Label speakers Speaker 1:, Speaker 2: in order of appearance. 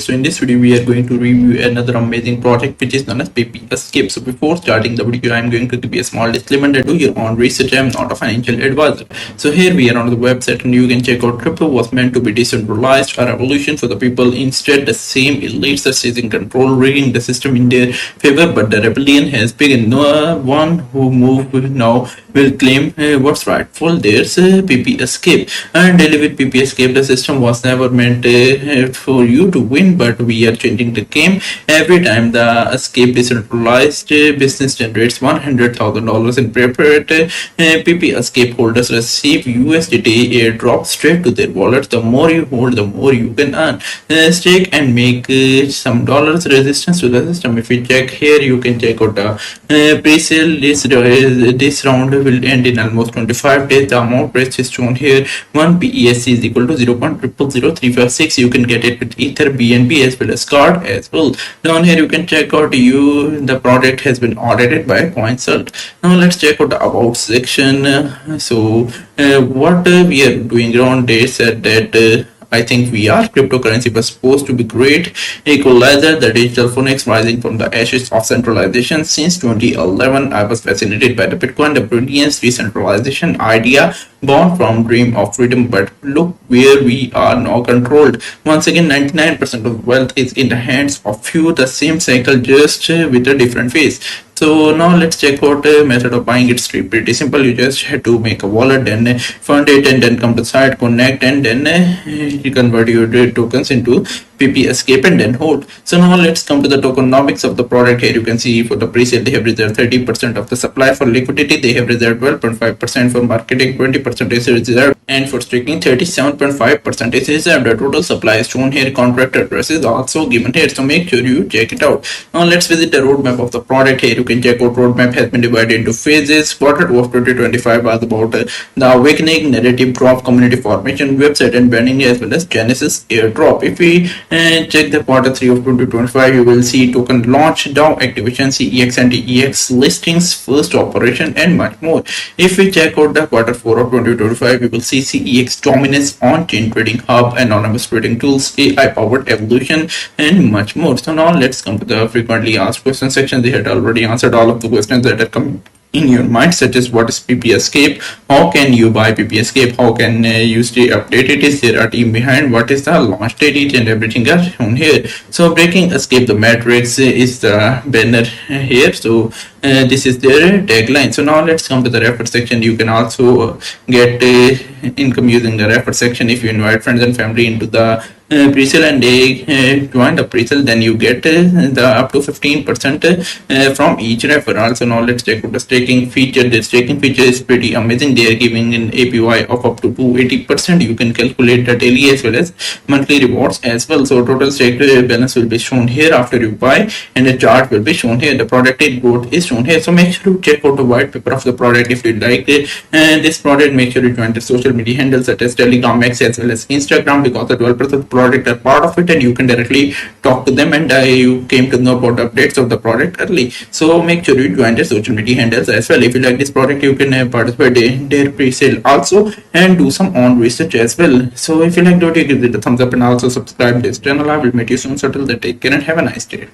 Speaker 1: So in this video, we are going to review another amazing project which is known as PEPESCAPE. So before starting the video, I am going to give you a small disclaimer that do your own research. I am not a financial advisor. So here we are on the website and you can check out crypto was meant to be decentralized, a revolution for the people. Instead, the same elites are seizing control, rigging the system in their favor. But the rebellion has begun. No one who moved now will claim what's rightful. There's PEPESCAPE, and daily with PEPESCAPE, the system was never meant for you to win, but we are changing the game. Every time the escape decentralized business generates $100,000 in prepared PEPESCAPE holders receive USDT airdrop straight to their wallet. The more you hold, the more you can earn, stake and make some dollars resistance to the system. If you check here, you can check out the pre-sale. This round will end in almost 25 days. The amount price is shown here. 1 PESC is equal to 0.000356. You can get it with Ether, BNB as well as card as well. Down here you can check out the product has been audited by CoinSalt. Now let's check out the about section. What we are doing around, they said that I think we are. Cryptocurrency was supposed to be great equalizer, the digital phoenix rising from the ashes of centralization. Since 2011, I was fascinated by the Bitcoin, the brilliance decentralization idea born from dream of freedom. But look where we are now controlled. Once again, 99% of wealth is in the hands of few. The same cycle, just with a different face. So now let's check out the method of buying. It's pretty simple. You just have to make a wallet, then fund it, and then come to the site, connect, and then you convert your tokens into PEPESCAPE and then hold. So now let's come to the tokenomics of the product. Here you can see for the pre-sale they have reserved 30% of the supply. For liquidity they have reserved 12.5%. For marketing 20% is reserved, and for staking 37.5% is reserved. The total supply is shown here. Contract address is also given here, so make sure you check it out. Now let's visit the roadmap of the product. Here you can check out roadmap has been divided into phases. Quarter 2 of 2025 was about the awakening, narrative drop, community formation, website and branding, as well as Genesis airdrop. If we check the quarter 3 of 2025, you will see token launch, DAO activation, CEX and TEX listings, first operation, and much more. If we check out the quarter 4 of 2025, we will see CEX dominance, on-chain trading hub, anonymous trading tools, AI powered evolution, and much more. So now let's come to the frequently asked questions section. They had already answered all of the questions that are coming in your mind, such as what is PEPESCAPE, how can you buy PEPESCAPE, how can you stay updated, is there a team behind, what is the launch date, and everything are shown here. So breaking escape the matrix is the banner here. So this is their tagline. So now let's come to the refer section. You can also get income using the refer section. If you invite friends and family into the pre-sale and they join the pre-sale, then you get the up to 15% from each referral. So now let's check out the staking feature. The staking feature is pretty amazing. They are giving an APY of up to 280%. You can calculate the daily as well as monthly rewards as well. So total stake balance will be shown here after you buy, and the chart will be shown here. The product growth is shown here. So make sure to check out the white paper of the product if you like this product. Make sure you join the social media handles such as Telegram, X as well as Instagram, because the developers of the product are part of it and you can directly talk to them, and you came to know about updates of the product early. So make sure you join the social media handles as well. If you like this product, you can participate in their pre-sale also and do some own research as well. So if you like the video, give it a thumbs up and also subscribe to this channel. I will meet you soon. So till then, take care and have a nice day.